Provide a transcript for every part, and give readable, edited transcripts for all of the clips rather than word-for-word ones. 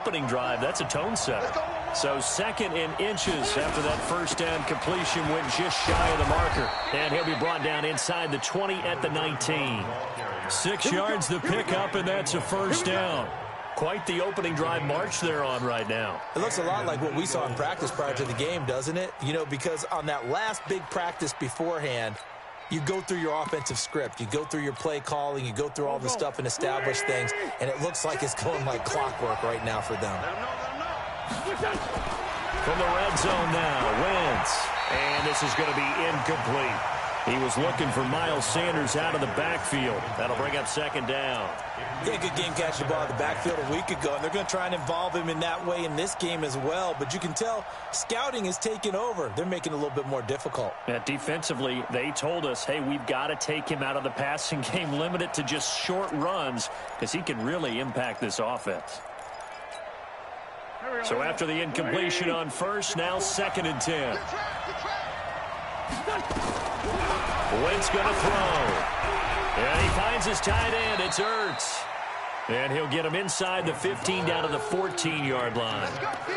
Opening drive, that's a tone setter. So 2nd and inches after that first down completion went just shy of the marker. And he'll be brought down inside the 20 at the 19. 6 yards the pickup, and that's a first down. Quite the opening drive march they're on right now. It looks a lot like what we saw in practice prior to the game, doesn't it? You know, because on that last big practice beforehand, you go through your offensive script. You go through your play calling. You go through all the stuff and establish things. And it looks like it's going like clockwork right now for them. From the red zone now, Wentz. And this is going to be incomplete. He was looking for Miles Sanders out of the backfield. That'll bring up 2nd down. Yeah, good game catching the ball in the backfield a week ago, and they're going to try and involve him in that way in this game as well. But you can tell scouting is taking over. They're making it a little bit more difficult. Yeah, defensively, they told us, hey, we've got to take him out of the passing game, limit it to just short runs, because he can really impact this offense. So after the incompletion on first, now 2nd and 10. Wentz going to throw. And he finds his tight end. It's Ertz. And he'll get him inside the 15 down to the 14-yard line.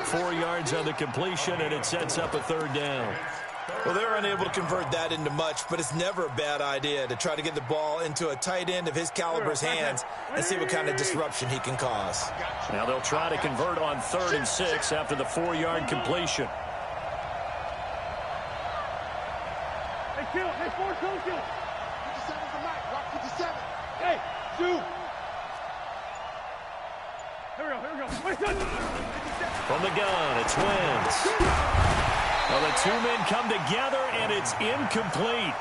4 yards on the completion, and it sets up a 3rd down. Well, they're unable to convert that into much, but it's never a bad idea to try to get the ball into a tight end of his caliber's hands and see what kind of disruption he can cause. Now they'll try to convert on 3rd and 6 after the 4-yard completion. Hey, Ford, go, kill. 57's the mic. Rock 57. Hey, shoot. Here we go. From the gun, it's Wentz. Well, the 2 men come together, and it's incomplete.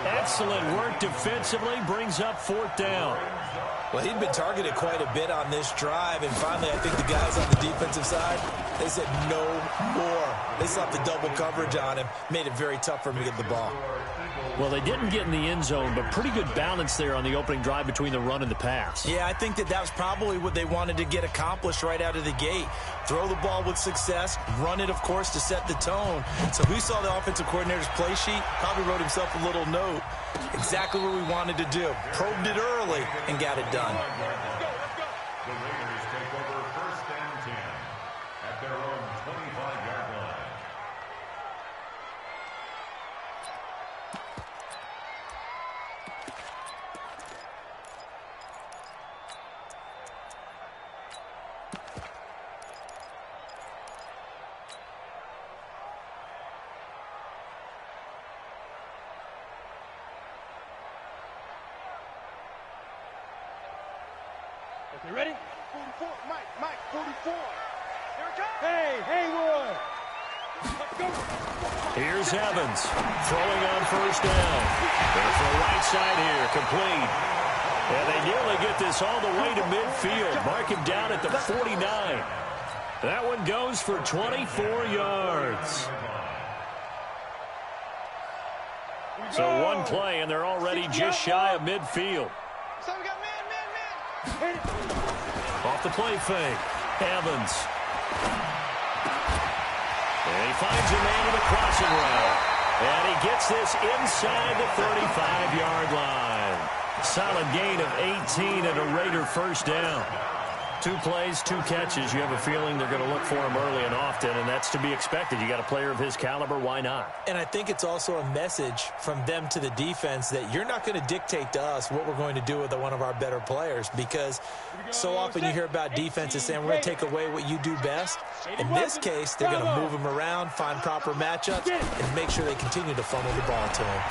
Excellent work defensively, brings up 4th down. Well, he'd been targeted quite a bit on this drive, and finally I think the guys on the defensive side, they said no more. They slapped the double coverage on him, made it very tough for him to get the ball. Well, they didn't get in the end zone, but pretty good balance there on the opening drive between the run and the pass. Yeah, I think that was probably what they wanted to get accomplished right out of the gate. Throw the ball with success, run it, of course, to set the tone. So who saw the offensive coordinator's play sheet? Probably wrote himself a little note. Exactly what we wanted to do. Probed it early and got it done. The Raiders take over 1st and 10 at their own 25-yard line. You ready? 44, Mike, 44. Here it comes. Hey, Haywood. Let's go. Here's Evans throwing on 1st down. Going for the right side here, complete. And they nearly get this all the way to midfield. Mark him down at the 49. That one goes for 24 yards. So 1 play, and they're already just shy of midfield. So we got man. Off the play fake, Evans. And he finds a man in the crossing route. And he gets this inside the 35-yard line. Solid gain of 18 and a Raider 1st down. 2 plays, 2 catches. You have a feeling they're going to look for him early and often, and that's to be expected. You got a player of his caliber, why not? And I think it's also a message from them to the defense that you're not going to dictate to us what we're going to do with one of our better players, because so often you hear about defenses saying we're going to take away what you do best. In this case, they're going to move him around, find proper matchups, and make sure they continue to funnel the ball to him.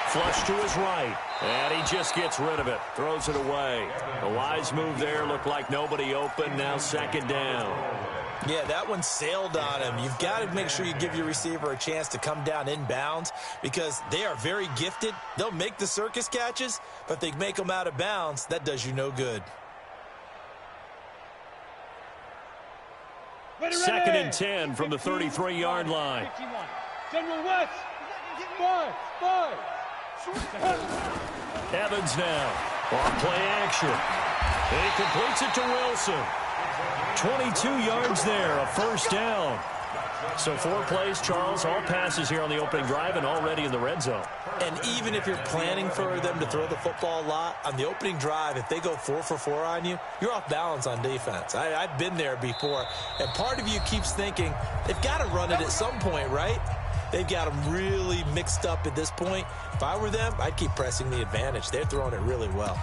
Flush to his right, and he just gets rid of it, throws it away. A wise move there, looked like nobody open, now 2nd down. Yeah, that one sailed on him. You've got to make sure you give your receiver a chance to come down inbounds because they are very gifted. They'll make the circus catches, but if they make them out of bounds, that does you no good. 2nd and 10 from the 33-yard line. General West. 5. Evans now on play action. And he completes it to Wilson. 22 yards there, a 1st down. So 4 plays, Charles, all passes here on the opening drive and already in the red zone. And even if you're planning for them to throw the football a lot, on the opening drive, if they go 4 for 4 on you, you're off balance on defense. I've been there before. And part of you keeps thinking, they've got to run it at some point, right? They've got them really mixed up at this point. If I were them, I'd keep pressing the advantage. They're throwing it really well.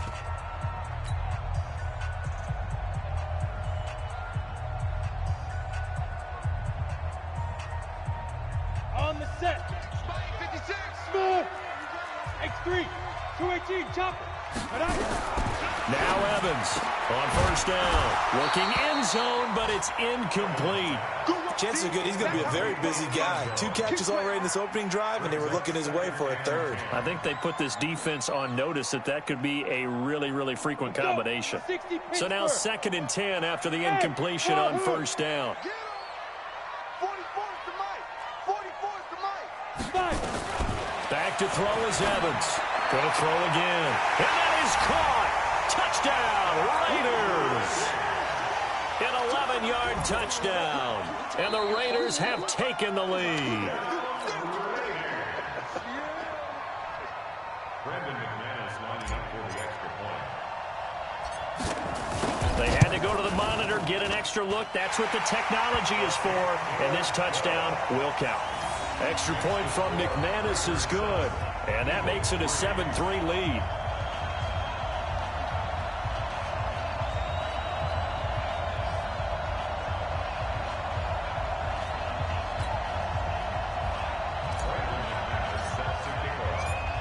On the set. 56. Smith. X3. 218. Chopper. Now Evans on first down. Looking end zone, but it's incomplete. Chances are good he's going to be a very busy guy. 2 catches already in this opening drive, and they were looking his way for a 3rd. I think they put this defense on notice that could be a really, really frequent combination. So now 2nd and 10 after the incompletion on first down. 44's to Mike. 44's to Mike. Back to throw is Evans. Going to throw again. And that is caught. Touchdown, Raiders. An 11-yard touchdown. And the Raiders have taken the lead. They had to go to the monitor, get an extra look. That's what the technology is for. And this touchdown will count. Extra point from McManus is good. And that makes it a 7-3 lead.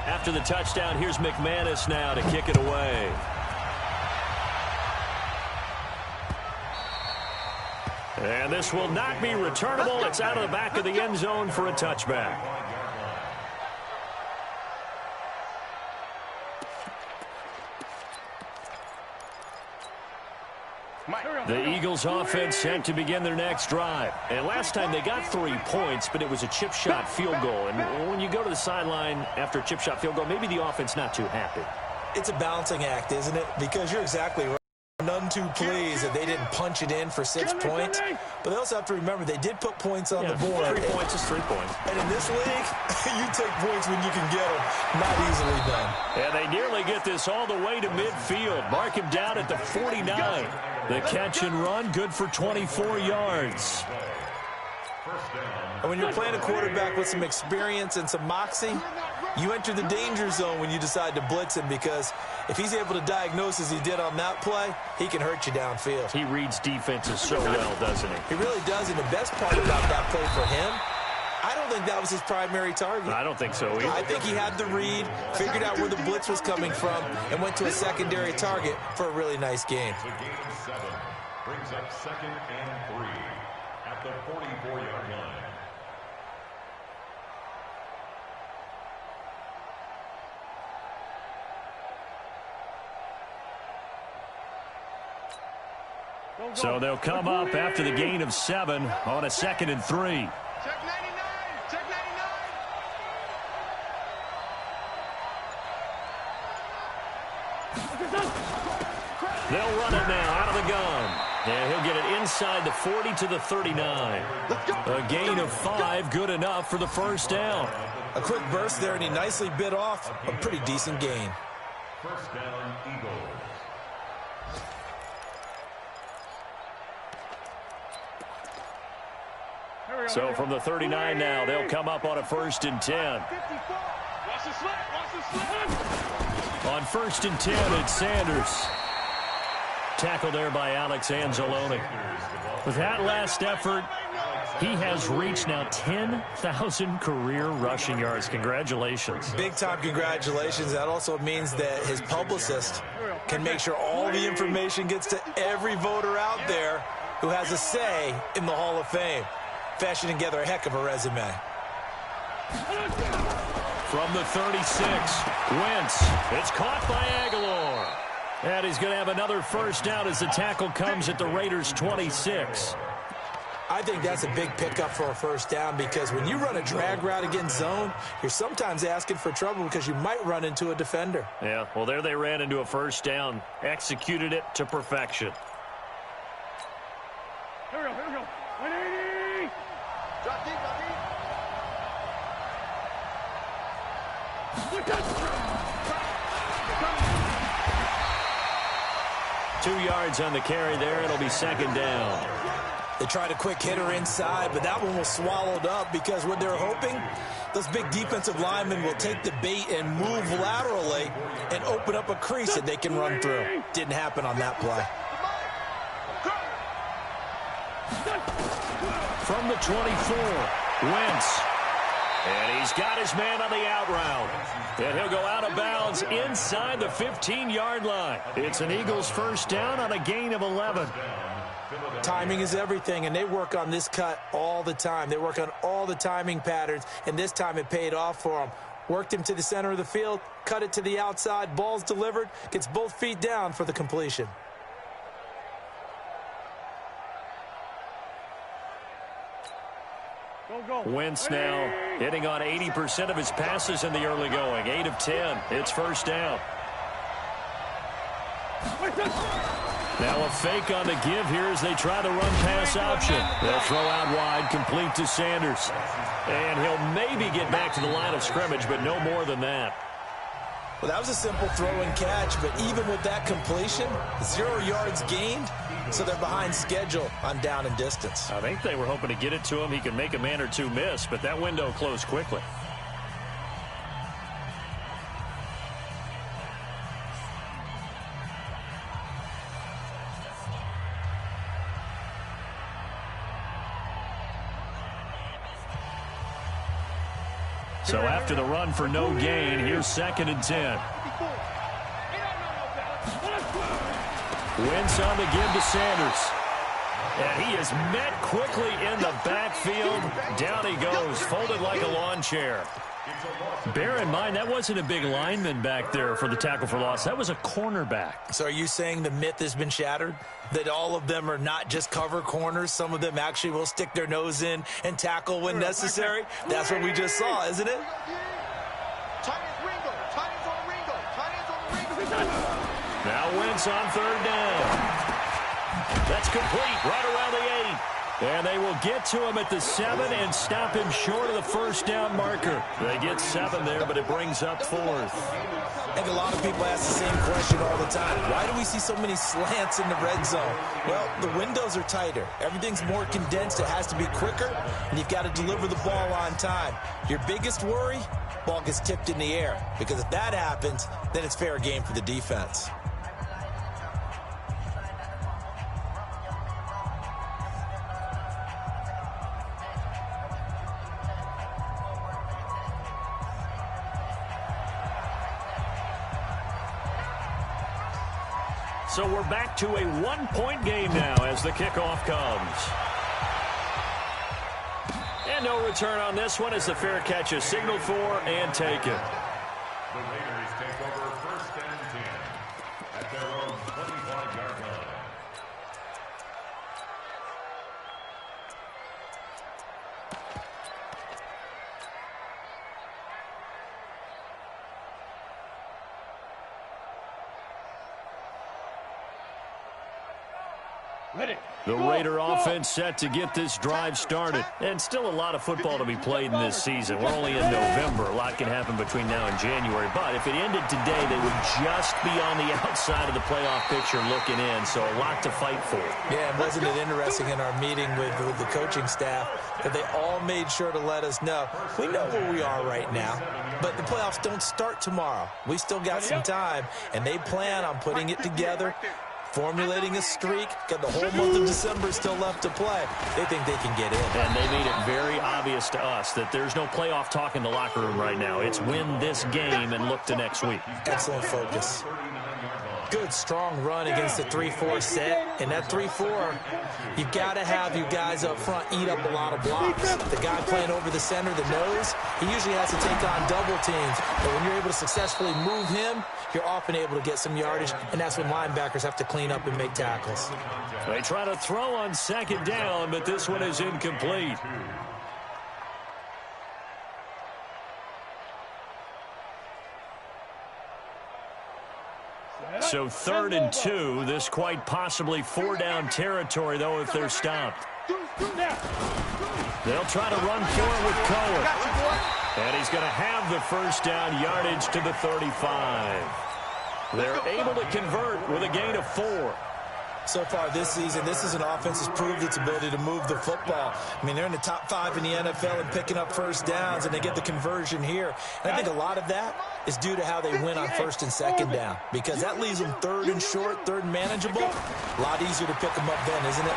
After the touchdown, here's McManus now to kick it away. And this will not be returnable. It's out of the back of the end zone for a touchback. The Eagles offense set to begin their next drive. And last time they got 3 points, but it was a chip shot field goal. And when you go to the sideline after a chip shot field goal, maybe the offense not too happy. It's a balancing act, isn't it? Because you're exactly right. None too pleased that they didn't punch it in for 6 points. But they also have to remember they did put points on the board. 3 points is 3 points. And in this league, you take points when you can get them. Not easily done. And they nearly get this all the way to midfield. Mark him down at the 49. The catch and run, good for 24 yards. And when you're playing a quarterback with some experience and some moxie, you enter the danger zone when you decide to blitz him, because if he's able to diagnose as he did on that play, he can hurt you downfield. He reads defenses so well, doesn't he? He really does, and the best part about that play for him, I don't think that was his primary target. I don't think so either. I think he had the read, figured out where the blitz was coming from, and went to a secondary target for a really nice game. So game 7 brings up 2nd and 3 at the 44-yard line. So they'll come up after the gain of 7 on a 2nd and 3. Check 99. Check 99. They'll run it now out of the gun. And he'll get it inside the 40 to the 39. A gain of 5, good enough for the first down. A quick burst there, and he nicely bit off a pretty decent gain. First down, Eagles. So from the 39 now, they'll come up on a 1st and 10. Watch the slap. Watch the slap. On 1st and 10, it's Sanders. Tackled there by Alex Anzalone. With that last effort, he has reached now 10,000 career rushing yards. Congratulations. Big-time congratulations. That also means that his publicist can make sure all the information gets to every voter out there who has a say in the Hall of Fame. Fashioning together a heck of a resume. From the 36, Wentz. It's caught by Aguilar. And he's going to have another first down as the tackle comes at the Raiders' 26. I think that's a big pickup for a first down, because when you run a drag route against zone, you're sometimes asking for trouble because you might run into a defender. Yeah, well, there they ran into a first down. Executed it to perfection. Here we go. 180. Drop deep, drop deep. 2 yards on the carry there. It'll be second down. They tried a quick hitter inside, but that one was swallowed up because what they're hoping, those big defensive linemen will take the bait and move laterally and open up a crease that they can run through. Didn't happen on that play. From the 24, Wentz. And he's got his man on the out route. And he'll go out of bounds inside the 15-yard line. It's an Eagles first down on a gain of 11. Timing is everything, and they work on this cut all the time. They work on all the timing patterns, and this time it paid off for them. Worked him to the center of the field, cut it to the outside, ball's delivered, gets both feet down for the completion. Wentz now hitting on 80% of his passes in the early going. 8 of 10. It's first down. Now a fake on the give here as they try to run pass option. They'll throw out wide, complete to Sanders. And he'll maybe get back to the line of scrimmage, but no more than that. Well, that was a simple throw and catch, but even with that completion, 0 yards gained, so they're behind schedule on down and distance. I think they were hoping to get it to him. He could make a man or two miss, but that window closed quickly. So after the run for no gain, here's second and 10. Wentz on the give to Sanders. And he is met quickly in the backfield. Down he goes, folded like a lawn chair. Bear in mind, that wasn't a big lineman back there for the tackle for loss. That was a cornerback. So are you saying the myth has been shattered? That all of them are not just cover corners? Some of them actually will stick their nose in and tackle when necessary? That's what we just saw, isn't it? Now Wentz on third down. That's complete right around the 8. And they will get to him at the 7 and stop him short of the first down marker. They get 7 there, but it brings up 4th. I think a lot of people ask the same question all the time. Why do we see so many slants in the red zone? Well, the windows are tighter. Everything's more condensed. It has to be quicker, and you've got to deliver the ball on time. Your biggest worry, ball gets tipped in the air. Because if that happens, then it's fair game for the defense. So we're back to a one-point game now as the kickoff comes. And no return on this one as the fair catch is signaled for and taken. The Raiders take over first and 10 at their own 25-yard line. The Raider offense set to get this drive started. And still a lot of football to be played in this season. We're only in November. A lot can happen between now and January. But if it ended today, they would just be on the outside of the playoff picture looking in. So a lot to fight for. Yeah, wasn't it interesting in our meeting with the coaching staff that they all made sure to let us know, we know where we are right now, but the playoffs don't start tomorrow. We still got some time, and they plan on putting it together, formulating a streak, got the whole month of December still left to play. They think they can get in. And they made it very obvious to us that there's no playoff talk in the locker room right now. It's win this game and look to next week. Excellent focus. Good, strong run against the 3-4 set. And that 3-4, you've got to have you guys up front eat up a lot of blocks. The guy playing over the center, the nose, he usually has to take on double teams. But when you're able to successfully move him, you're often able to get some yardage, and that's when linebackers have to clean up and make tackles. They try to throw on second down, but this one is incomplete. So 3rd and 2. This quite possibly 4-down territory, though, if they're stopped. They'll try to run for it with Cohen. And he's going to have the first down yardage to the 35. They're able to convert with a gain of 4. So far this season, this is an offense that's proved its ability to move the football. I mean, they're in the top 5 in the NFL and picking up first downs, and they get the conversion here. And I think a lot of that is due to how they win on 1st and 2nd down, because that leaves them 3rd and short, 3rd and manageable. A lot easier to pick them up then, isn't it?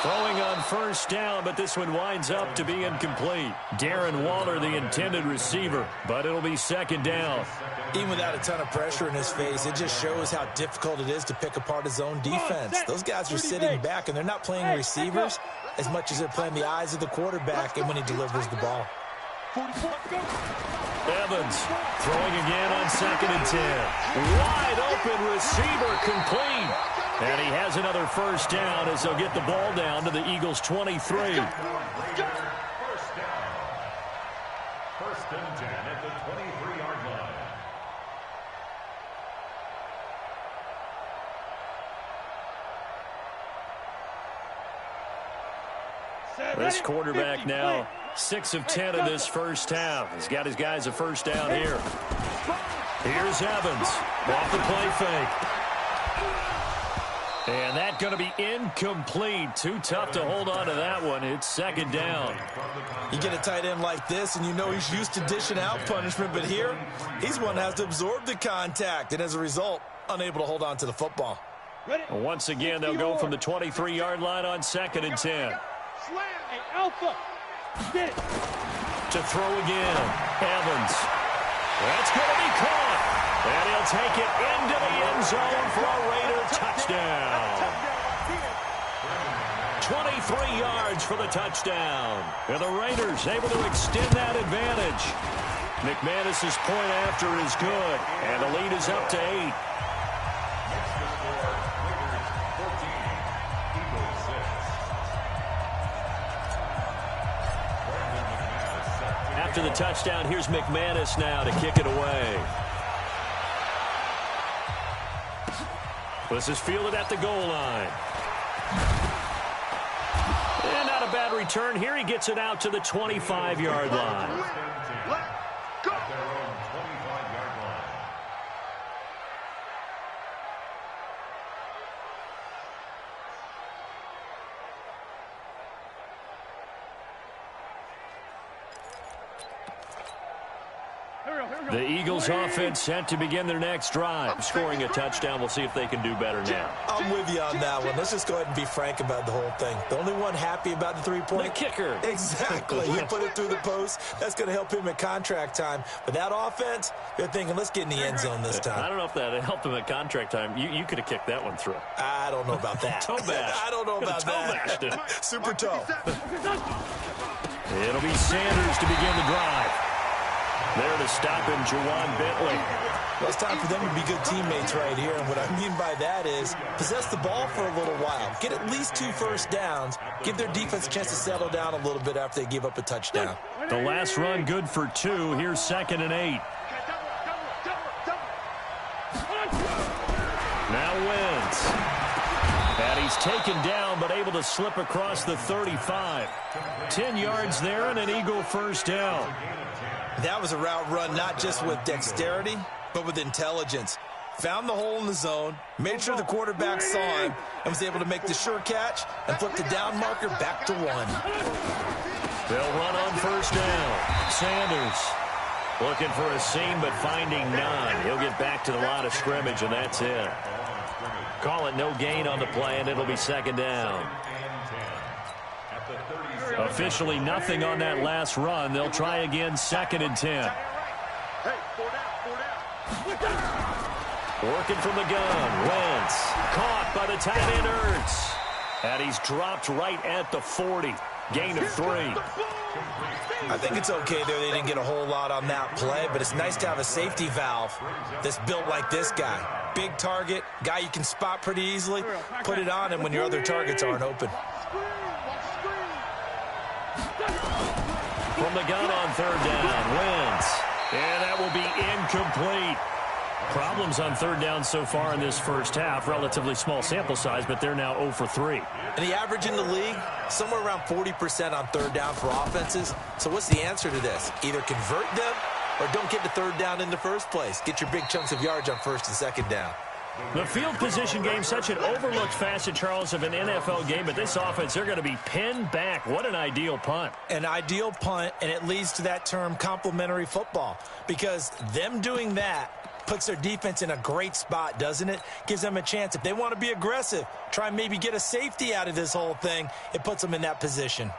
Throwing on first down, but this one winds up to be incomplete. Darren Waller, the intended receiver, but it'll be 2nd down. Even without a ton of pressure in his face, it just shows how difficult it is to pick apart his own defense. Those guys are sitting back, and they're not playing receivers as much as they're playing the eyes of the quarterback and when he delivers the ball. Evans throwing again on 2nd and 10. Wide open receiver, complete. And he has another first down as they'll get the ball down to the Eagles' 23. First down. 1st and 10 at the 23-yard line. This quarterback now 6 of 10 in this first half. He's got his guys a first down here. Here's Evans off the play fake. And that's going to be incomplete. Too tough to hold on to that one. It's 2nd down. You get a tight end like this, and you know he's used to dishing out punishment, but here, he's one that has to absorb the contact, and as a result, unable to hold on to the football. Once again, they'll go from the 23-yard line on 2nd and 10. To throw again, Evans. That's going to be caught. And he'll take it into the end zone for a Raider touchdown. 23 yards for the touchdown. And the Raiders able to extend that advantage. McManus's point after is good. And the lead is up to 8. After the touchdown, here's McManus now to kick it away. This is fielded at the goal line. And not a bad return here. He gets it out to the 25-yard line. The Eagles offense set to begin their next drive. Scoring a touchdown. We'll see if they can do better now. I'm with you on that one. Let's just go ahead and be frank about the whole thing. The only one happy about the 3-point. The kicker. Exactly. You put it through the post. That's going to help him at contract time. But that offense, they're thinking, let's get in the end zone this time. I don't know if that helped him at contract time. You could have kicked that one through. I don't know about that. Toe bash. I don't know about that. Super toe. It'll be Sanders to begin the drive. There to stop him, Juwan Bentley. Well, it's time for them to be good teammates right here. And what I mean by that is possess the ball for a little while. Get at least 2 first downs. Give their defense a chance to settle down a little bit after they give up a touchdown. The last run good for 2. Here's 2nd and 8. Now Wentz. And he's taken down but able to slip across the 35. 10 yards there and an Eagle first down. That was a route run not just with dexterity, but with intelligence. Found the hole in the zone, made sure the quarterback saw him, and was able to make the sure catch and flip the down marker back to 1. They'll run on first down. Sanders looking for a seam but finding none. He'll get back to the line of scrimmage, and that's it. Call it no gain on the play, and it'll be 2nd down. Officially nothing on that last run. They'll try again, 2nd and 10. Working from the gun. Wentz caught by the tight end Ertz. And he's dropped right at the 40. Gain of 3. I think it's okay there. They didn't get a whole lot on that play, but it's nice to have a safety valve that's built like this guy. Big target, guy you can spot pretty easily. Put it on him when your other targets aren't open. From the gun on 3rd down, Wentz And that will be incomplete. Problems on third down so far in this first half. Relatively small sample size, but they're now 0 for 3. And the average in the league, somewhere around 40% on third down for offenses. So what's the answer to this? Either convert them or don't get the third down in the first place. Get your big chunks of yards on first and second down. The field position game, such an overlooked facet, Charles, of an NFL game, but this offense, they're going to be pinned back. What an ideal punt. An ideal punt, and it leads to that term complementary football, because them doing that puts their defense in a great spot, doesn't it? Gives them a chance. If they want to be aggressive, try and maybe get a safety out of this whole thing, it puts them in that position.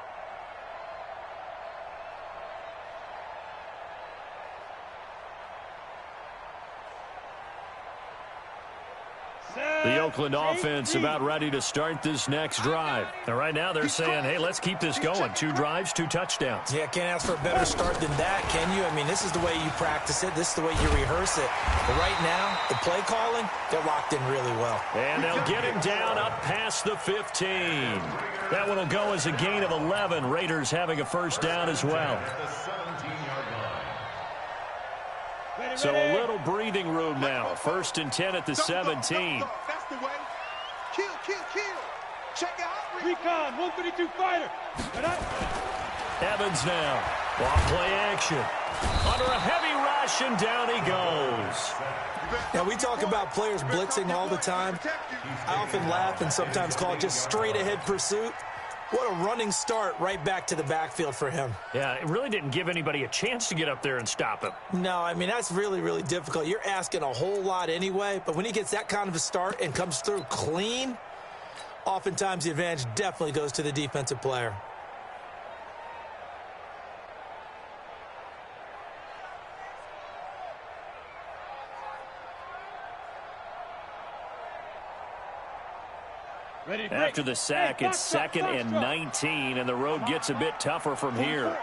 The Oakland offense about ready to start this next drive. And right now they're saying, hey, let's keep this going. 2 drives, 2 touchdowns. Yeah, can't ask for a better start than that, can you? I mean, this is the way you practice it. This is the way you rehearse it. But right now, the play calling, they're locked in really well. And they'll get him down up past the 15. That one will go as a gain of 11. Raiders having a first down as well. So a little breathing room now. 1st and 10 at the 17. That's the way. Kill. Check out. Recon, 132 fighter. Evans now. Off play action. Under a heavy rush, and down he goes. Now, we talk about players blitzing all the time. I often laugh and sometimes call it just straight-ahead pursuit. What a running start right back to the backfield for him. Yeah, it really didn't give anybody a chance to get up there and stop him. No, I mean, that's really, really difficult. You're asking a whole lot anyway, but when he gets that kind of a start and comes through clean, oftentimes the advantage definitely goes to the defensive player. After the sack, it's 2nd and 19, and the road gets a bit tougher from here.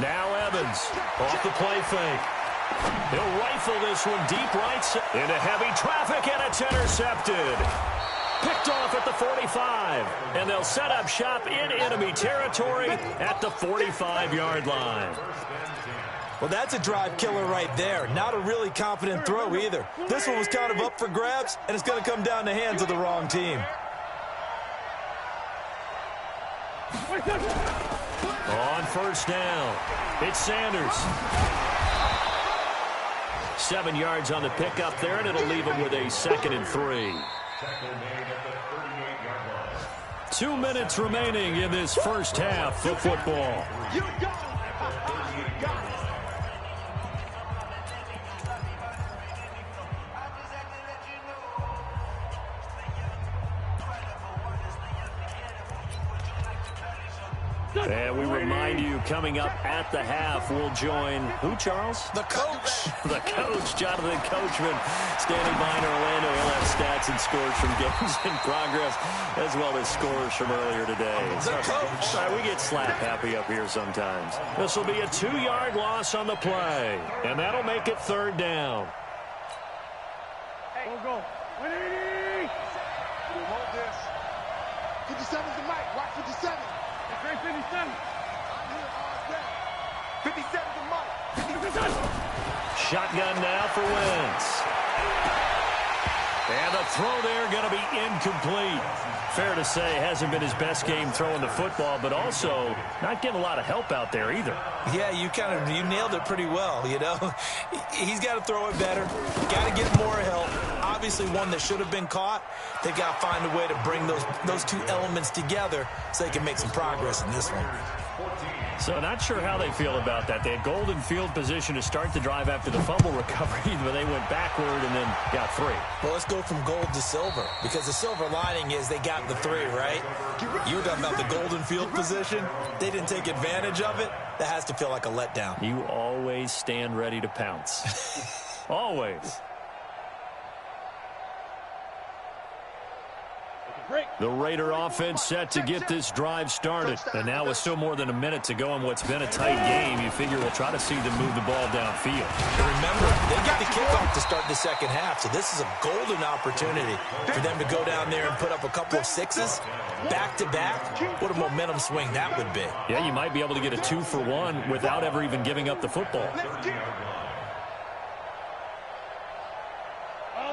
Now Evans, off the play fake. He'll rifle this one deep right into heavy traffic, and it's intercepted. Picked off at the 45, and they'll set up shop in enemy territory at the 45-yard line. Well, that's a drive killer right there. Not a really confident throw either. This one was kind of up for grabs, and it's going to come down the hands of the wrong team. On first down, it's Sanders. 7 yards on the pickup there, and it'll leave him with a 2nd and 3. 2 minutes remaining in this first half of football. And we remind you, coming up at the half, we'll join who, Charles? The coach. The coach, Jonathan Coachman, standing by in Orlando. He'll have stats and scores from games in progress, as well as scores from earlier today. The coach. Sorry, we get slap happy up here sometimes. This will be a 2-yard loss on the play, and that'll make it 3rd down. Go. 180. Hold this. 57's the mic. Watch 57. 57. 57's the mic. Shotgun now for Wentz. And the throw there going to be incomplete. Fair to say, hasn't been his best game throwing the football, but also not getting a lot of help out there either. Yeah, you nailed it pretty well, you know. He's got to throw it better. Got to get more help. Obviously one that should have been caught. They've got to find a way to bring those two elements together so they can make some progress in this one. So not sure how they feel about that. They had golden field position to start the drive after the fumble recovery, but they went backward and then got 3. Well, let's go from gold to silver, because the silver lining is they got the 3, right? You were talking about the golden field position. They didn't take advantage of it. That has to feel like a letdown. You always stand ready to pounce. Always. The Raider offense set to get this drive started. And now with still more than a minute to go in what's been a tight game, you figure they'll try to see them move the ball downfield. And remember, they get the kickoff to start the second half, so this is a golden opportunity for them to go down there and put up a couple of sixes back-to-back. What a momentum swing that would be. Yeah, you might be able to get a 2-for-1 without ever even giving up the football.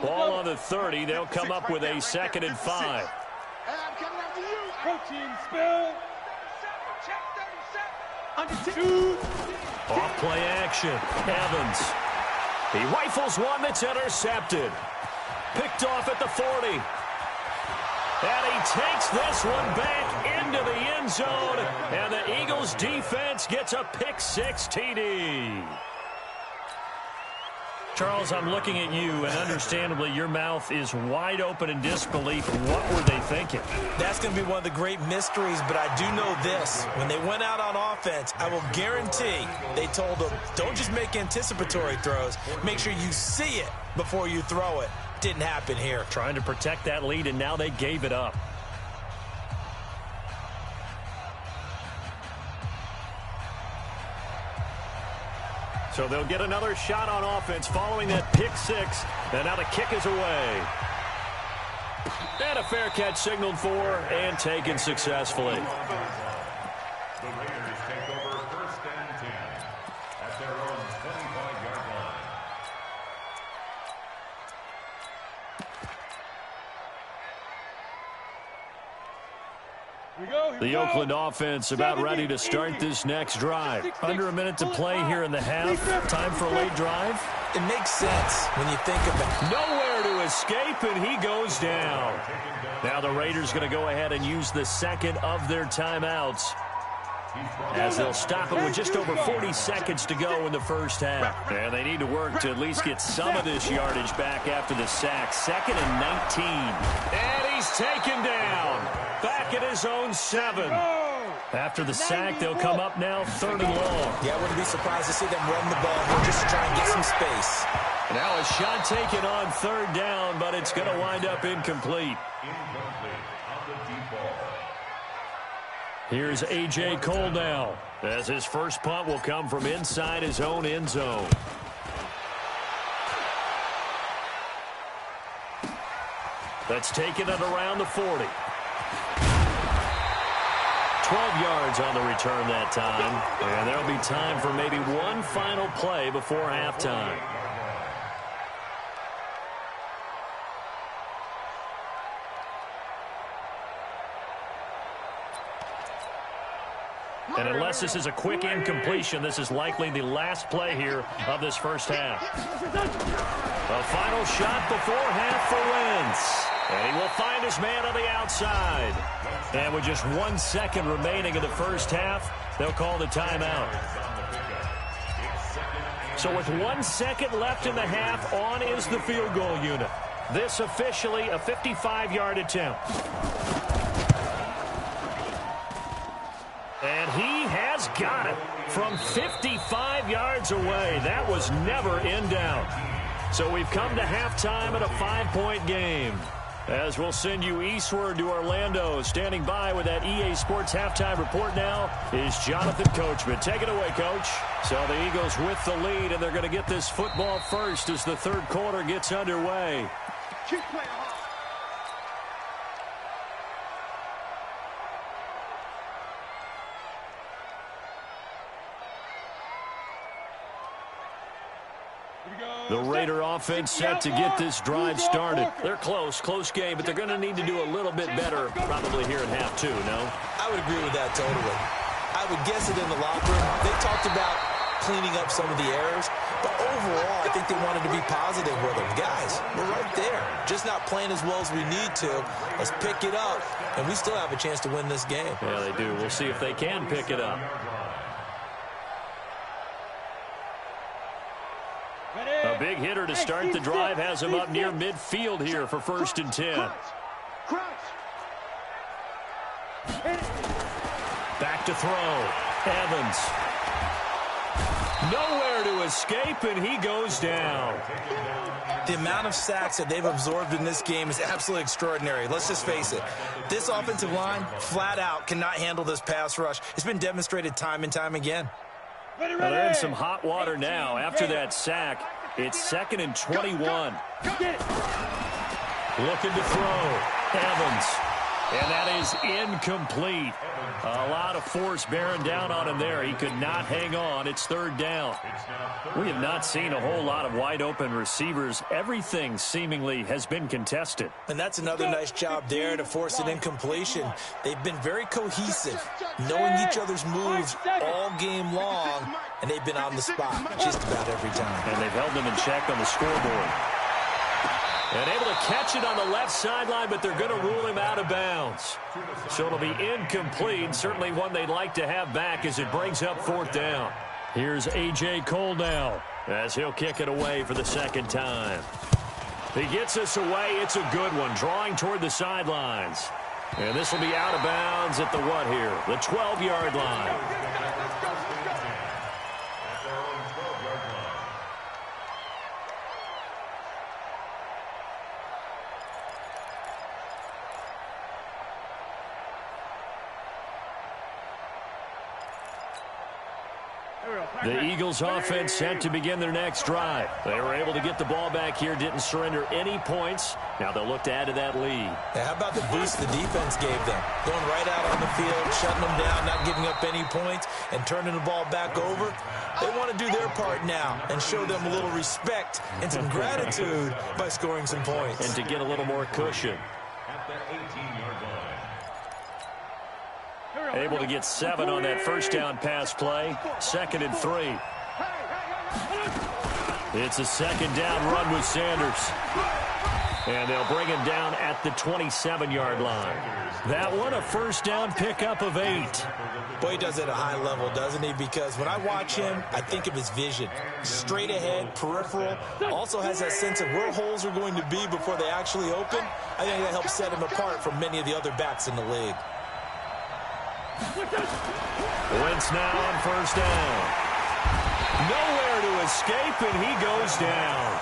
Ball on the 30. They'll come up with a 2nd and 5. Off play action. Evans. He rifles one that's intercepted. Picked off at the 40. And he takes this one back into the end zone. And the Eagles defense gets a pick 6 TD. Charles, I'm looking at you, and understandably your mouth is wide open in disbelief. What were they thinking? That's going to be one of the great mysteries, but I do know this. When they went out on offense, I will guarantee they told them, don't just make anticipatory throws. Make sure you see it before you throw it. Didn't happen here. Trying to protect that lead, and now they gave it up. So they'll get another shot on offense following that pick 6. And now the kick is away. And a fair catch signaled for and taken successfully. The Raiders take over 1st and 10 at their own 25-yard line. The Oakland offense about ready to start this next drive. Under a minute to play here in the half. Time for a late drive. It makes sense when you think about it. Nowhere to escape, and he goes down. Now the Raiders going to go ahead and use the 2nd of their timeouts, as they'll stop it with just over 40 seconds to go in the first half. And they need to work to at least get some of this yardage back after the sack. 2nd and 19. And he's taken down. Back at his own 7. After the sack, they'll come up now 3rd and long. Yeah, I wouldn't be surprised to see them run the ball here just to try and get some space. Now a shot taken on 3rd down, but it's going to wind up incomplete. Here's A.J. Cole now, as his first punt will come from inside his own end zone. That's taken at around the 40. 12 yards on the return that time. And there'll be time for maybe one final play before halftime. And unless this is a quick incompletion, this is likely the last play here of this first half. A final shot before half for Wentz. And he will find his man on the outside. And with just 1 second remaining in the first half, they'll call the timeout. So with 1 second left in the half, on is the field goal unit. This officially a 55-yard attempt. And he has got it from 55 yards away. That was never in doubt. So we've come to halftime at a 5-point game. As we'll send you eastward to Orlando. Standing by with that EA Sports halftime report now is Jonathan Coachman. Take it away, Coach. So the Eagles with the lead, and they're going to get this football first as the third quarter gets underway. Keep playing hard. The Raider offense set to get this drive started. They're close game, but they're going to need to do a little bit better probably here in half 2, no? I would agree with that totally. I would guess it in the locker room. They talked about cleaning up some of the errors, but overall, I think they wanted to be positive with them. Guys, we're right there. Just not playing as well as we need to. Let's pick it up, and we still have a chance to win this game. Yeah, they do. We'll see if they can pick it up. A big hitter to start the drive has him up near midfield here for 1st and 10. Back to throw. Evans. Nowhere to escape, and he goes down. The amount of sacks that they've absorbed in this game is absolutely extraordinary. Let's just face it. This offensive line, flat out, cannot handle this pass rush. It's been demonstrated time and time again. Well, they're in some hot water now. After that sack, it's 2nd and 21. Looking to throw. Evans. And that is incomplete. A lot of force bearing down on him there. He could not hang on. It's 3rd down. We have not seen a whole lot of wide-open receivers. Everything seemingly has been contested. And that's another nice job there to force an incompletion. They've been very cohesive, knowing each other's moves all game long, and they've been on the spot just about every time. And they've held them in check on the scoreboard. And able to catch it on the left sideline, but they're going to rule him out of bounds. So it'll be incomplete. Certainly one they'd like to have back as it brings up 4th down. Here's A.J. Cole now as he'll kick it away for the 2nd time. He gets us away. It's a good one, drawing toward the sidelines. And this will be out of bounds at the what here? The 12-yard line. The Eagles offense set to begin their next drive. They were able to get the ball back here, didn't surrender any points. Now they'll look to add to that lead. Yeah, how about the boost the defense gave them? Going right out on the field, shutting them down, not giving up any points, and turning the ball back over. They want to do their part now and show them a little respect and some gratitude by scoring some points. And to get a little more cushion. At the 18-yard line. Able to get 7 on that first down pass play. 2nd and 3. It's a 2nd down run with Sanders. And they'll bring him down at the 27-yard line. That one, a first down pickup of 8. Boy, he does it at a high level, doesn't he? Because when I watch him, I think of his vision. Straight ahead, peripheral. Also has that sense of where holes are going to be before they actually open. I think that helps set him apart from many of the other backs in the league. Wentz now on first down. Nowhere to escape, and he goes down.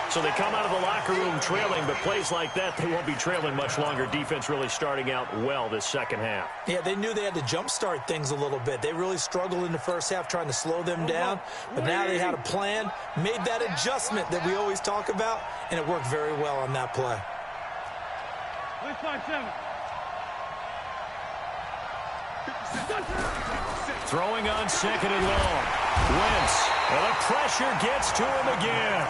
So they come out of the locker room trailing, but plays like that, they won't be trailing much longer. Defense really starting out well this second half. Yeah, they knew they had to jumpstart things a little bit. They really struggled in the first half trying to slow them down, but now they had a plan, made that adjustment that we always talk about, and it worked very well on that play. Throwing on 2nd and long. Wentz. And the pressure gets to him again.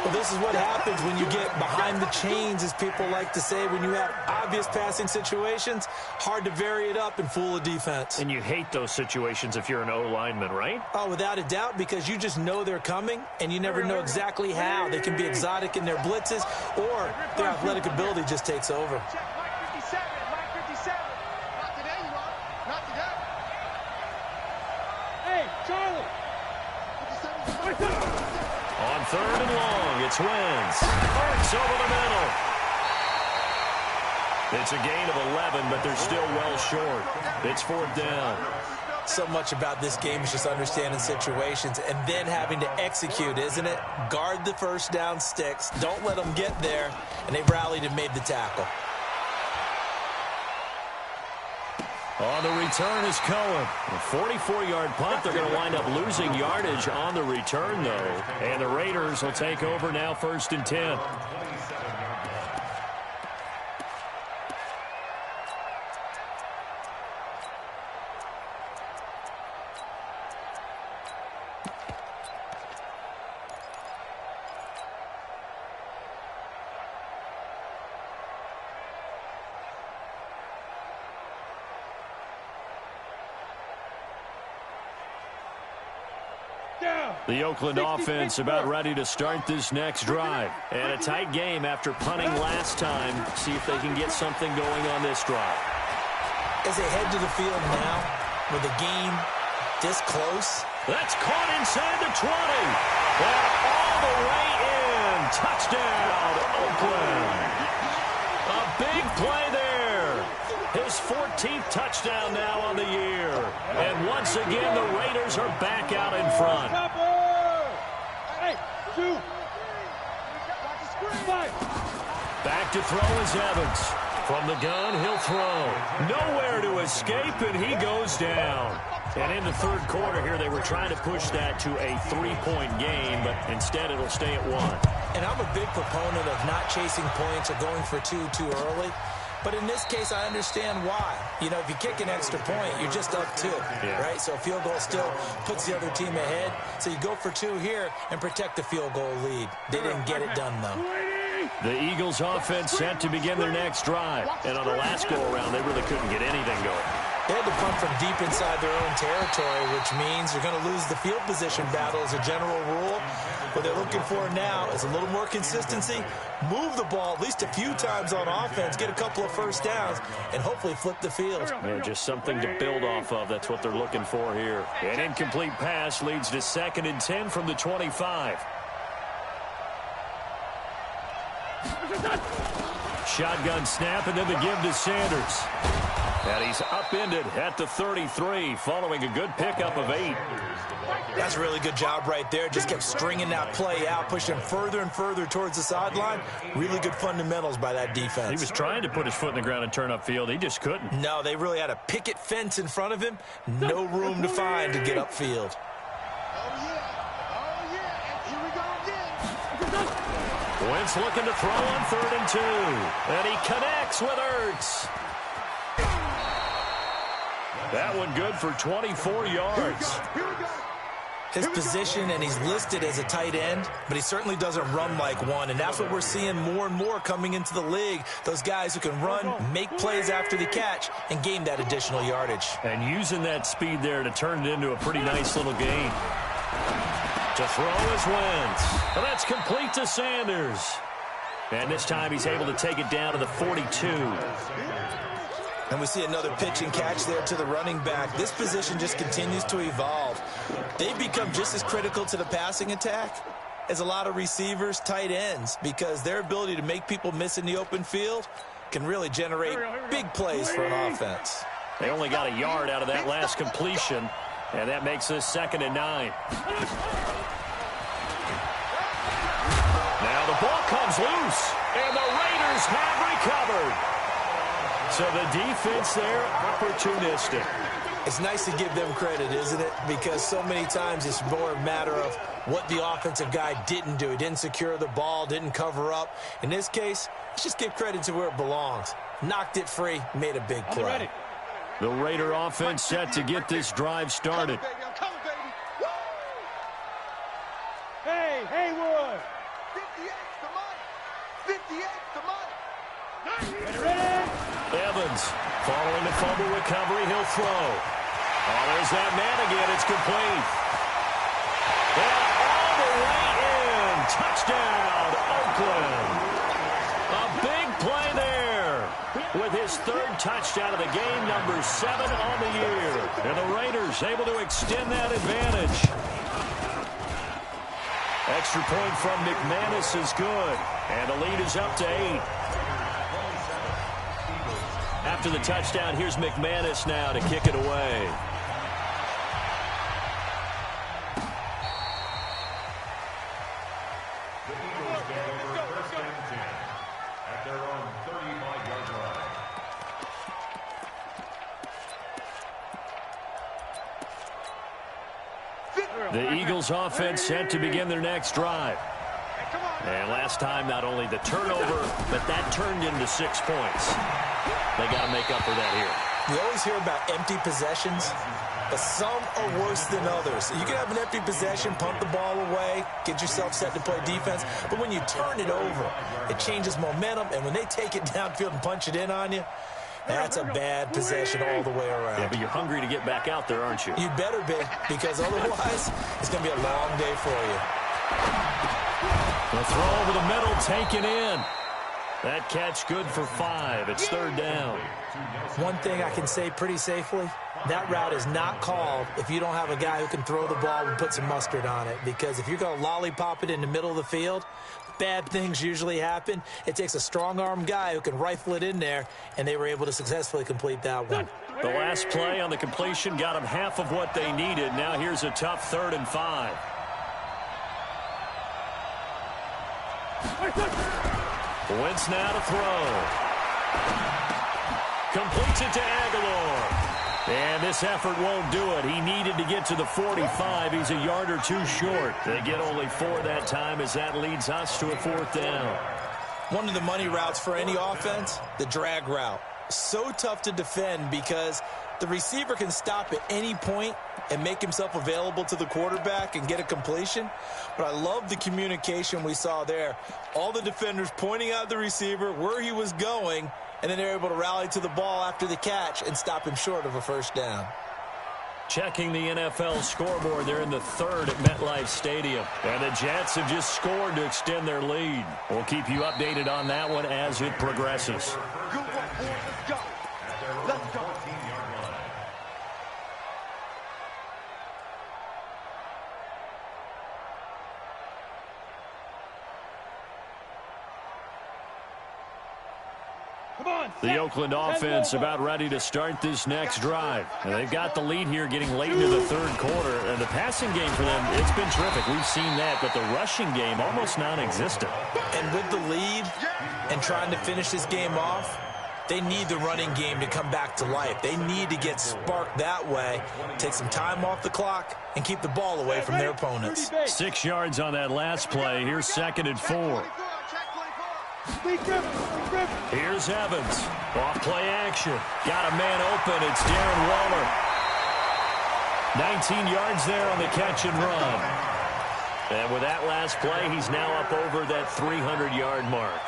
Well, this is what happens when you get behind the chains, as people like to say. When you have obvious passing situations, hard to vary it up and fool a defense. And you hate those situations if you're an O-lineman, right? Oh, without a doubt, because you just know they're coming, and you never know exactly how. They can be exotic in their blitzes, or their athletic ability just takes over. On 3rd and long, it's Wentz. Burks over the middle. It's a gain of 11, but they're still well short. It's 4th down. So much about this game is just understanding situations and then having to execute, isn't it? Guard the first down sticks. Don't let them get there. And they rallied and made the tackle. On the return is Cohen. A 44-yard punt. They're going to wind up losing yardage on the return, though. And the Raiders will take over now 1st and 10. The Oakland offense about ready to start this next drive. And a tight game after punting last time. See if they can get something going on this drive. As they head to the field now, with the game this close. That's caught inside the 20. And all the way in. Touchdown, Oakland. A big play there. his 14th touchdown now on the year. And once again, the Raiders are back out in front. Hey, 2. Back to throw is Evans. From the gun, he'll throw. Nowhere to escape, and he goes down. And in the third quarter here, they were trying to push that to a 3-point game, but instead it'll stay at 1. And I'm a big proponent of not chasing points or going for two too early. But in this case, I understand why. You know, if you kick an extra point, you're just up 2, right? So a field goal still puts the other team ahead. So you go for 2 here and protect the field goal lead. They didn't get it done, though. The Eagles offense set to begin their next drive. And on the last go-around, they really couldn't get anything going. They had to punt from deep inside their own territory, which means you're going to lose the field position battle as a general rule. What they're looking for now is a little more consistency, move the ball at least a few times on offense, get a couple of first downs, and hopefully flip the field. Yeah, just something to build off of. That's what they're looking for here. An incomplete pass leads to 2nd and 10 from the 25. Shotgun snap, and then the give to Sanders. And he's upended at the 33 following a good pickup of 8. That's a really good job right there. Just kept stringing that play out, pushing him further and further towards the sideline. Really good fundamentals by that defense. He was trying to put his foot in the ground and turn upfield. He just couldn't. No, they really had a picket fence in front of him. No room to find to get upfield. Here we go again. Wentz looking to throw on 3rd and 2. And he connects with Ertz. That one good for 24 yards. His position, and he's listed as a tight end, but he certainly doesn't run like one, and that's what we're seeing more and more coming into the league. Those guys who can run, make plays after the catch, and gain that additional yardage. And using that speed there to turn it into a pretty nice little gain. To throw is Wentz. Well, that's complete to Sanders. And this time he's able to take it down to the 42. And we see another pitch and catch there to the running back. This position just continues to evolve. They've become just as critical to the passing attack as a lot of receivers, tight ends, because their ability to make people miss in the open field can really generate big plays for an offense. They only got a yard out of that last completion, and that makes this 2nd and 9. Now the ball comes loose, and the Raiders have recovered. So the defense there, opportunistic. It's nice to give them credit, isn't it? Because so many times it's more a matter of what the offensive guy didn't do. He didn't secure the ball, didn't cover up. In this case, let's just give credit to where it belongs. Knocked it free, made a big play. The Raider offense set to get this drive started. Come on, baby. Hey, Haywood. 58's the money. 58's the money. Ready? Evans, following the fumble recovery, he'll throw. Oh, there's that man again. It's complete. And all the way in. Touchdown, Oakland. A big play there with his 3rd touchdown of the game, number 7 on the year. And the Raiders able to extend that advantage. Extra point from McManus is good. And the lead is up to 8. After the touchdown, here's McManus now to kick it away. The Eagles take over 1st and 10 at their own 35-yard line. The Eagles offense set to begin their next drive. And last time, not only the turnover, but that turned into 6 points. They got to make up for that here. We always hear about empty possessions, but some are worse than others. You can have an empty possession, punt the ball away, get yourself set to play defense, but when you turn it over, it changes momentum, and when they take it downfield and punch it in on you, that's a bad possession all the way around. Yeah, but you're hungry to get back out there, aren't you? You better be, because otherwise it's going to be a long day for you. The throw over the middle taken in. That catch good for 5. It's third down. One thing I can say pretty safely, that route is not called if you don't have a guy who can throw the ball and put some mustard on it. Because if you're going to lollipop it in the middle of the field, bad things usually happen. It takes a strong-arm guy who can rifle it in there, and they were able to successfully complete that one. The last play on the completion got them half of what they needed. Now here's a tough 3rd and 5. Wentz now to throw. Completes it to Aguilar. And this effort won't do it. He needed to get to the 45. He's a yard or two short. They get only 4 that time as that leads us to a 4th down. One of the money routes for any offense, the drag route. So tough to defend because the receiver can stop at any point and make himself available to the quarterback and get a completion. But I love the communication we saw there. All the defenders pointing out the receiver, where he was going, and then they're able to rally to the ball after the catch and stop him short of a 1st down. Checking the NFL scoreboard, they're in the 3rd at MetLife Stadium. And the Jets have just scored to extend their lead. We'll keep you updated on that one as it progresses. Good one, boys. Let's go. Let's go. The Oakland offense about ready to start this next drive. And they've got the lead here getting late into the 3rd quarter. And the passing game for them, it's been terrific. We've seen that. But the rushing game, almost non-existent. And with the lead and trying to finish this game off, they need the running game to come back to life. They need to get sparked that way, take some time off the clock, and keep the ball away from their opponents. 6 yards on that last play. Here's 2nd and 4. Here's Evans. Off play action. Got a man open. It's Darren Waller. 19 yards there on the catch and run. And with that last play, he's now up over that 300-yard mark.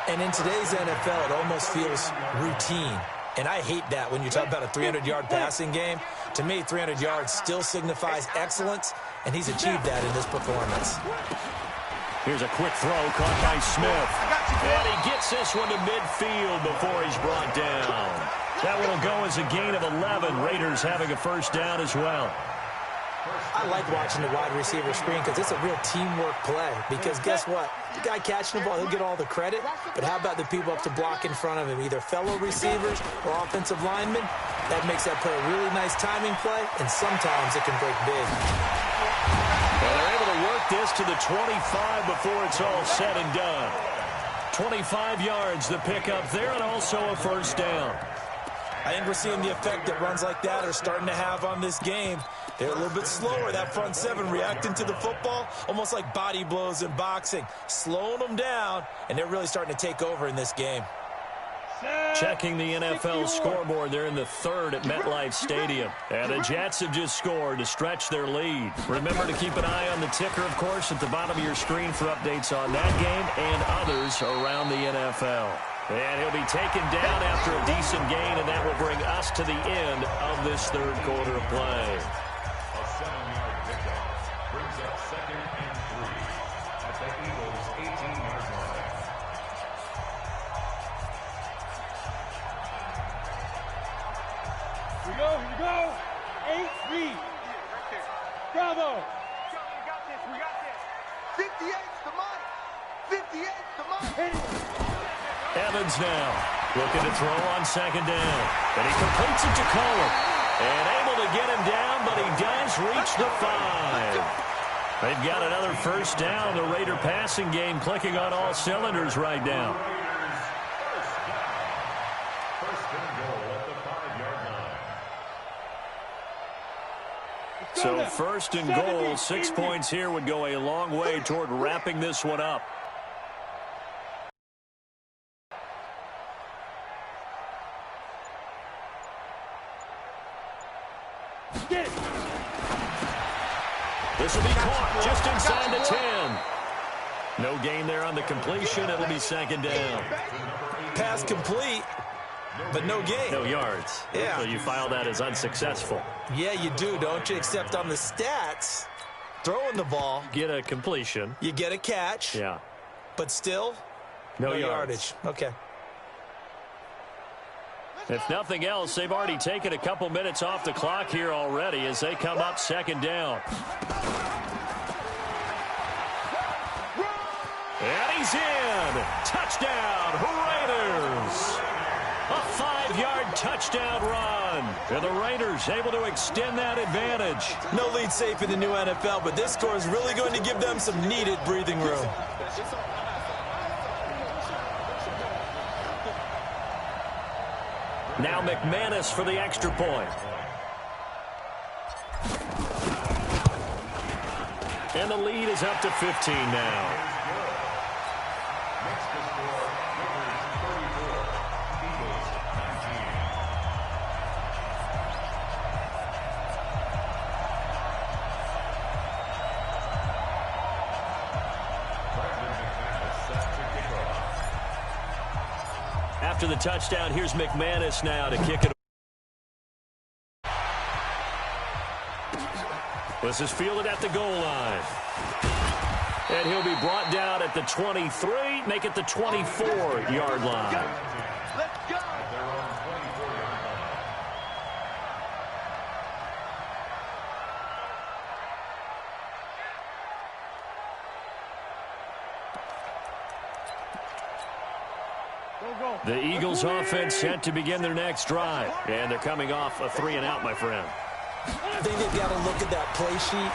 And in today's NFL, it almost feels routine. And I hate that when you talk about a 300-yard passing game. To me, 300 yards still signifies excellence, and he's achieved that in this performance. Here's a quick throw caught by Smith. And he gets this one to midfield before he's brought down. That one will go as a gain of 11. Raiders having a 1st down as well. I like watching the wide receiver screen because it's a real teamwork play. Because guess what? The guy catching the ball, he'll get all the credit. But how about the people up to block in front of him, either fellow receivers or offensive linemen? That makes that play a really nice timing play, and sometimes it can break big. And they're able to work this to the 25 before it's all said and done. 25 yards the pickup there, and also a 1st down. I think we're seeing the effect that runs like that are starting to have on this game. They're a little bit slower, that front 7, reacting to the football, almost like body blows in boxing, slowing them down, and they're really starting to take over in this game. Checking the NFL scoreboard, they're in the 3rd at MetLife Stadium. And the Jets have just scored to stretch their lead. Remember to keep an eye on the ticker, of course, at the bottom of your screen for updates on that game and others around the NFL. And he'll be taken down after a decent gain, and that will bring us to the end of this 3rd quarter of play. A 7-yard pickup brings up 2nd and 3 at the Eagles' 18-yard line. Here we go. 8 read. Bravo. We got this. 58's the money. 58's the money. Evans now looking to throw on 2nd down. And he completes it to Cohen. And able to get him down, but he does reach the 5. They've got another 1st down. The Raider passing game clicking on all cylinders right now. First and goal at the 5-yard line. So 1st and goal, 6 points here would go a long way toward wrapping this one up. This will be caught just inside the 10. No gain there on the completion. It'll be 2nd down. Pass complete, but no gain. No yards. Yeah. So you file that as unsuccessful. Yeah, you do, don't you? Except on the stats, throwing the ball, Get a completion. you get a catch. Yeah. But still, No yardage. Okay. If nothing else, they've already taken a couple minutes off the clock here already as they come up second down. And he's in. Touchdown, Raiders. A 5-yard touchdown run. And the Raiders able to extend that advantage. No lead safe in the new NFL, but this score is really going to give them some needed breathing room. Now McManus for the extra point. And the lead is up to 15 now. After the touchdown, here's McManus now to kick it. This is fielded at the goal line. And he'll be brought down at the 23, make it the 24-yard line. Let's go. The Eagles offense set to begin their next drive. And they're coming off a 3-and-out, my friend. I think they've got to look at that play sheet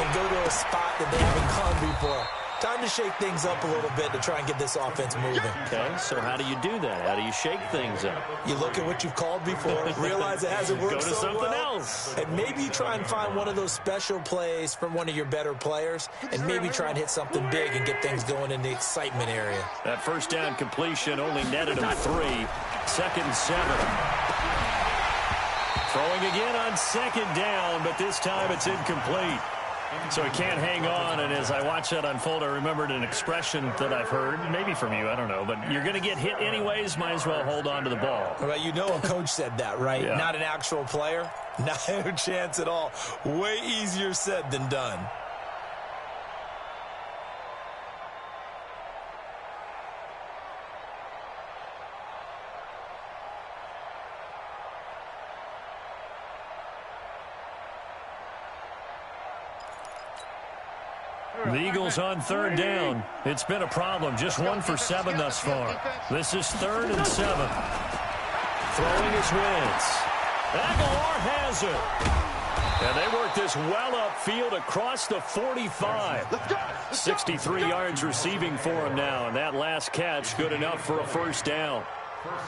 and go to a spot that they haven't gone before. Time to shake things up a little bit to try and get this offense moving. Okay, so how do you do that? How do you shake things up? You look at what you've called before, realize it hasn't worked Go to so something well, else. and maybe you try and find one of those special plays from one of your better players, and maybe try and hit something big and get things going in the excitement area. That first down completion only netted him 3. 2nd and 7. Throwing again on 2nd down, but this time it's incomplete. So he can't hang on, and as I watch that unfold, I remembered an expression that I've heard, maybe from you, I don't know, but you're going to get hit anyways, might as well hold on to the ball. Well, you know a coach said that, right? Yeah. Not an actual player. Not a chance at all. Way easier said than done. The Eagles on 3rd down. It's been a problem. Just 1 for 7 thus far. This is 3rd and 7. Throwing his Wentz. Aguilar has it. And they work this well upfield across the 45. 63 yards receiving for him now. And that last catch good enough for a first down.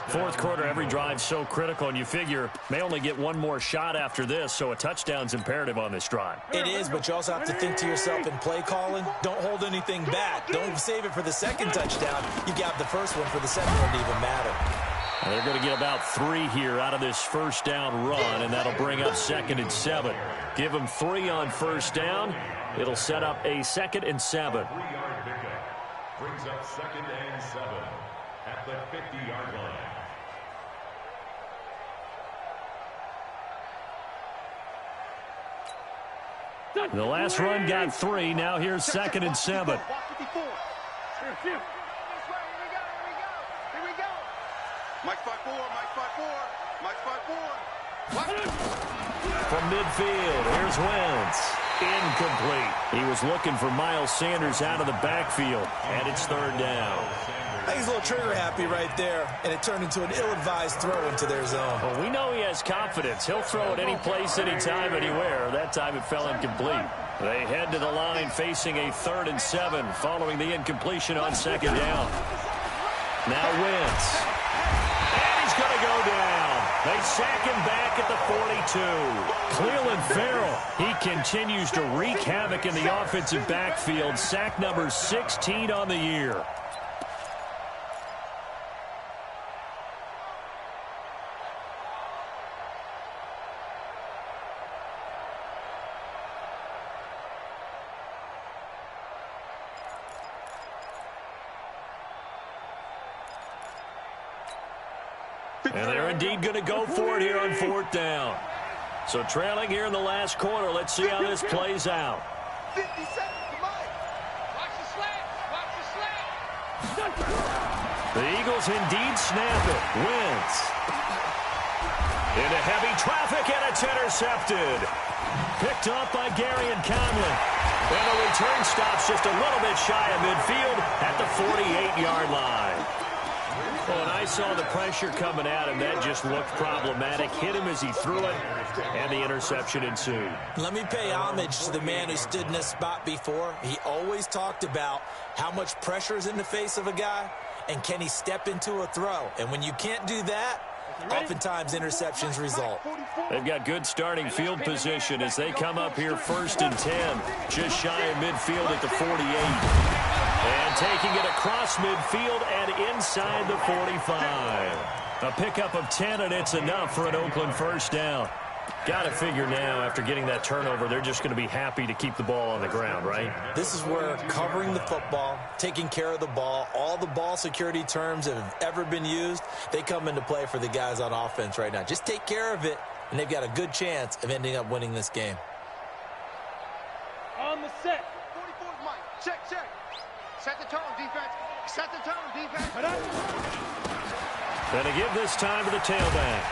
4th quarter, every drive so critical, and you figure may only get one more shot after this, so a touchdown's imperative on this drive. It is, but you also have to think to yourself in play calling, don't hold anything back. Don't save it for the 2nd touchdown. You got the first one for the 2nd one to even matter. And they're going to get about 3 here out of this first down run, and that'll bring up 2nd and 7. Give them 3 on first down. It'll set up a 2nd and 7. 3-yard pickup brings up 2nd and 7 at the 50-yard line. The last run got 3. Now here's 2nd and 7. Here we go. Mike 5-4, Mike 5-4. From midfield, here's Wentz. Incomplete. He was looking for Miles Sanders out of the backfield, and it's 3rd down. I think he's a little trigger happy right there, and it turned into an ill-advised throw into their zone. Well, we know he has confidence. He'll throw at any place, anytime, anywhere. That time it fell incomplete. They head to the line facing a 3rd and 7 following the incompletion on 2nd down. Now Wentz. And he's going to go down. They sack him back at the 42. Cleveland Farrell, he continues to wreak havoc in the offensive backfield. Sack number 16 on the year. And they're indeed going to go for it here on 4th down. So trailing here in the last quarter. Let's see how this plays out. 50 seconds to Mike. Watch the slant. The Eagles indeed snap it. Wentz. Into heavy traffic, and it's intercepted. Picked off by Gary and Conley. And the return stops just a little bit shy of midfield at the 48-yard line. Well, and I saw the pressure coming at him. That just looked problematic. Hit him as he threw it, and the interception ensued. Let me pay homage to the man who stood in this spot before. He always talked about how much pressure is in the face of a guy, and can he step into a throw. And when you can't do that, oftentimes interceptions result. They've got good starting field position as they come up here 1st and 10, just shy of midfield at the 48. And taking it across midfield and inside the 45. A pickup of 10, and it's enough for an Oakland first down. Got to figure now, after getting that turnover, they're just going to be happy to keep the ball on the ground, right? This is where covering the football, taking care of the ball, all the ball security terms that have ever been used, they come into play for the guys on offense right now. Just take care of it, and they've got a good chance of ending up winning this game. On the set. 44's Mike. Check. Set the tone, defense. Set the tone, defense. Going to give this time to the tailback.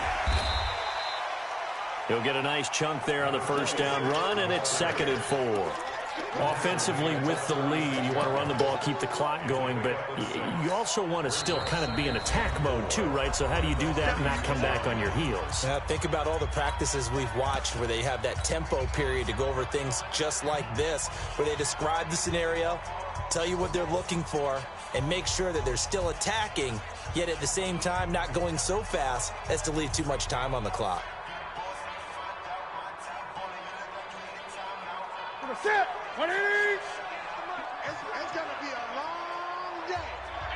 He'll get a nice chunk there on the first down run, and it's 2nd and 4. Offensively with the lead, you want to run the ball, keep the clock going, but you also want to still kind of be in attack mode too, right? So how do you do that and not come back on your heels? Think about all the practices we've watched where they have that tempo period to go over things just like this, where they describe the scenario, tell you what they're looking for, and make sure that they're still attacking, yet at the same time not going so fast as to leave too much time on the clock. Set. 20. It's going to be a long day.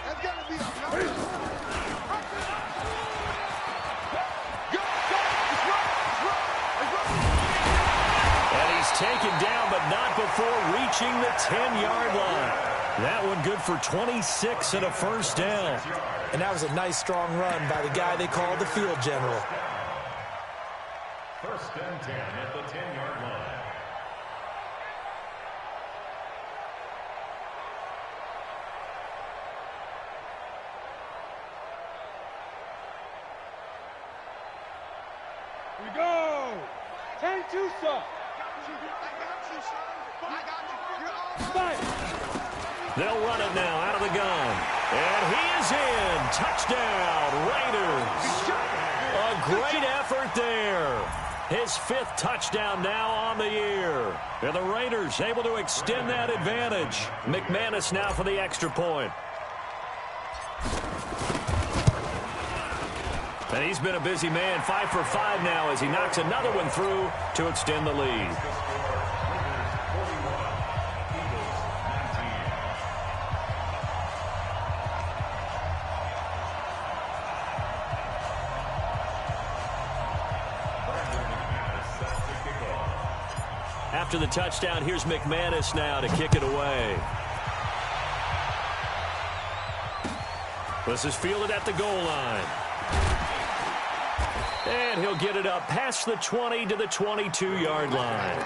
It's going to be a long day. And he's taken down, but not before reaching the 10-yard line. That one good for 26 and a first down. And that was a nice, strong run by the guy they call the field general. 1st and 10 at the 10-yard line. We go. 10-2, sir. They'll run it now out of the gun. And he is in. Touchdown, Raiders. A great effort there. His 5th touchdown now on the year. And the Raiders able to extend that advantage. McManus now for the extra point. And he's been a busy man, 5 for 5 now as he knocks another one through to extend the lead. After the touchdown, here's McManus now to kick it away. This is fielded at the goal line. And he'll get it up past the 20 to the 22-yard line.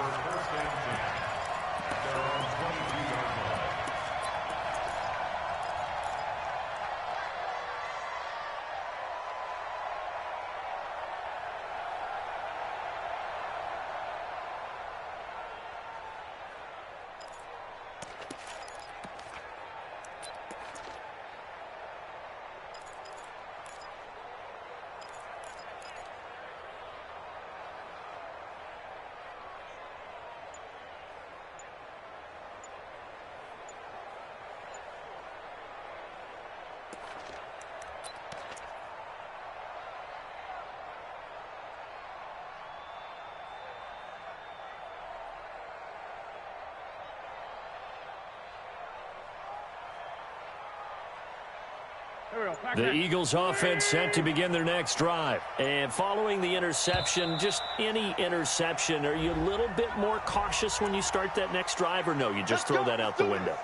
The Eagles offense set to begin their next drive. And following the interception, just any interception, are you a little bit more cautious when you start that next drive, or no, you just throw that out the window?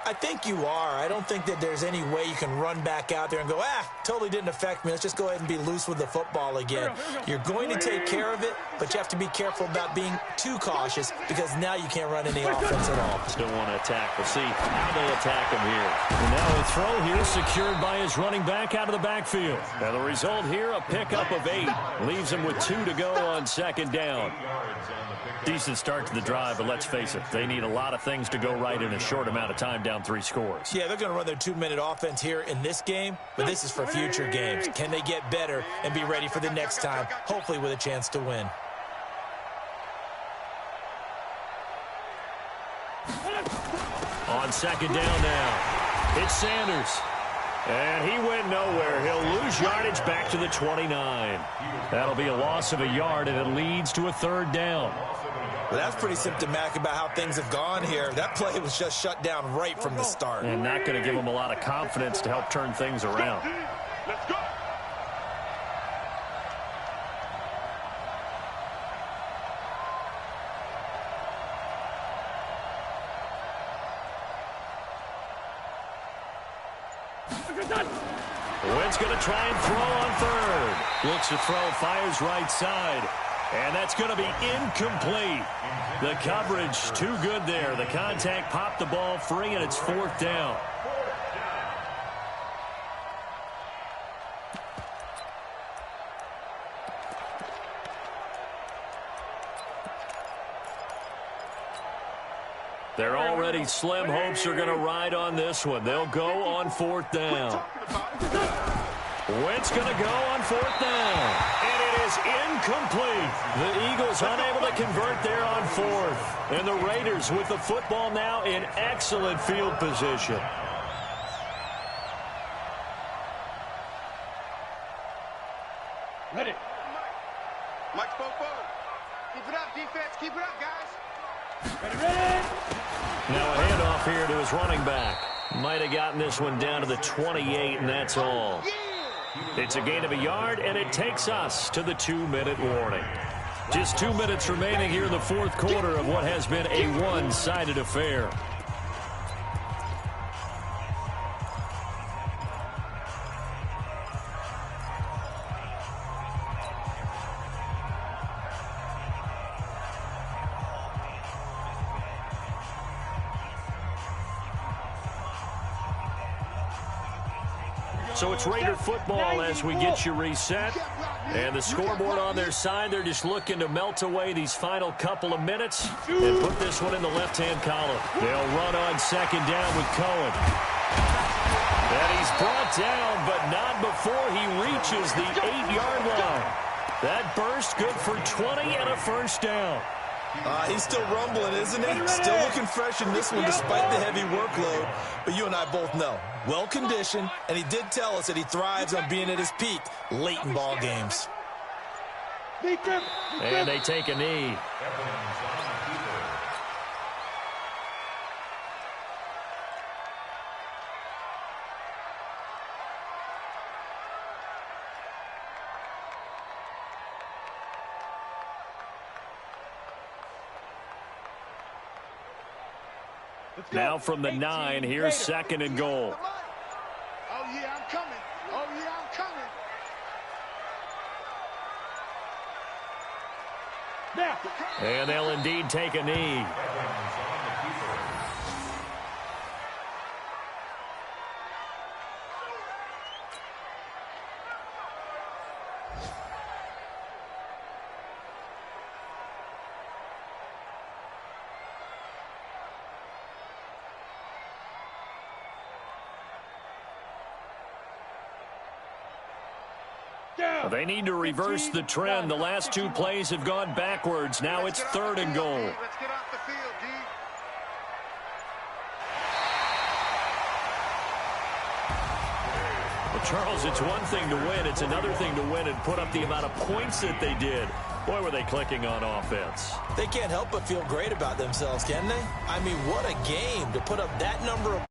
I think you are. I don't think that there's any way you can run back out there and go, totally didn't affect me. Let's just go ahead and be loose with the football again. You're going to take care of it, but you have to be careful about being too cautious because now you can't run any offense at all. Still want to attack. We'll see how they attack him here. And now a throw here secured by his running back out of the backfield. And the result here, a pickup of 8. Leaves him with 2 to go on second down. Decent start to the drive, but let's face it, they need a lot of things to go right in a short amount of time down 3 scores. Yeah, they're going to run their 2-minute offense here in this game, but this is for future games. Can they get better and be ready for the next time, hopefully with a chance to win? On second down now, it's Sanders. And he went nowhere. He'll lose yardage back to the 29. That'll be a loss of a yard, and it leads to a 3rd down. Well, that's pretty symptomatic about how things have gone here. That play was just shut down right from the start. And not going to give him a lot of confidence to help turn things around. Let's go. Wentz going to try and throw on 3rd. Looks to throw, fires right side. And that's going to be incomplete. The coverage too good there. The contact popped the ball free, and it's 4th down. They're already slim hopes are going to ride on this one. They'll go on 4th down. Wentz going to go on 4th down. And it is incomplete. The Eagles unable to convert there on 4th. And the Raiders with the football now in excellent field position. Ready. Mike spoke forward. Keep it up, defense. Keep it up, guys. Ready. Now a handoff here to his running back. Might have gotten this one down to the 28, and that's all. It's a gain of a yard, and it takes us to the 2-minute warning. Just 2 minutes remaining here in the 4th quarter of what has been a one-sided affair. So it's Raider football as we get you reset. And the scoreboard on their side, they're just looking to melt away these final couple of minutes and put this one in the left-hand column. They'll run on second down with Cohen. And he's brought down, but not before he reaches the 8-yard line. That burst good for 20 and a 1st down. He's still rumbling, isn't he? Still looking fresh in this one despite the heavy workload. But you and I both know, well-conditioned, and he did tell us that he thrives on being at his peak late in ball games. And they take a knee. Now from the 9, here's 2nd and goal. Oh, yeah, I'm coming. Oh, yeah, I'm coming. Now. And they'll indeed take a knee. They need to reverse the trend. The last 2 plays have gone backwards. Now it's 3rd and goal. Let's get off the field, D. Well, Charles, it's one thing to win. It's another thing to win and put up the amount of points that they did. Boy, were they clicking on offense. They can't help but feel great about themselves, can they? I mean, what a game to put up that number of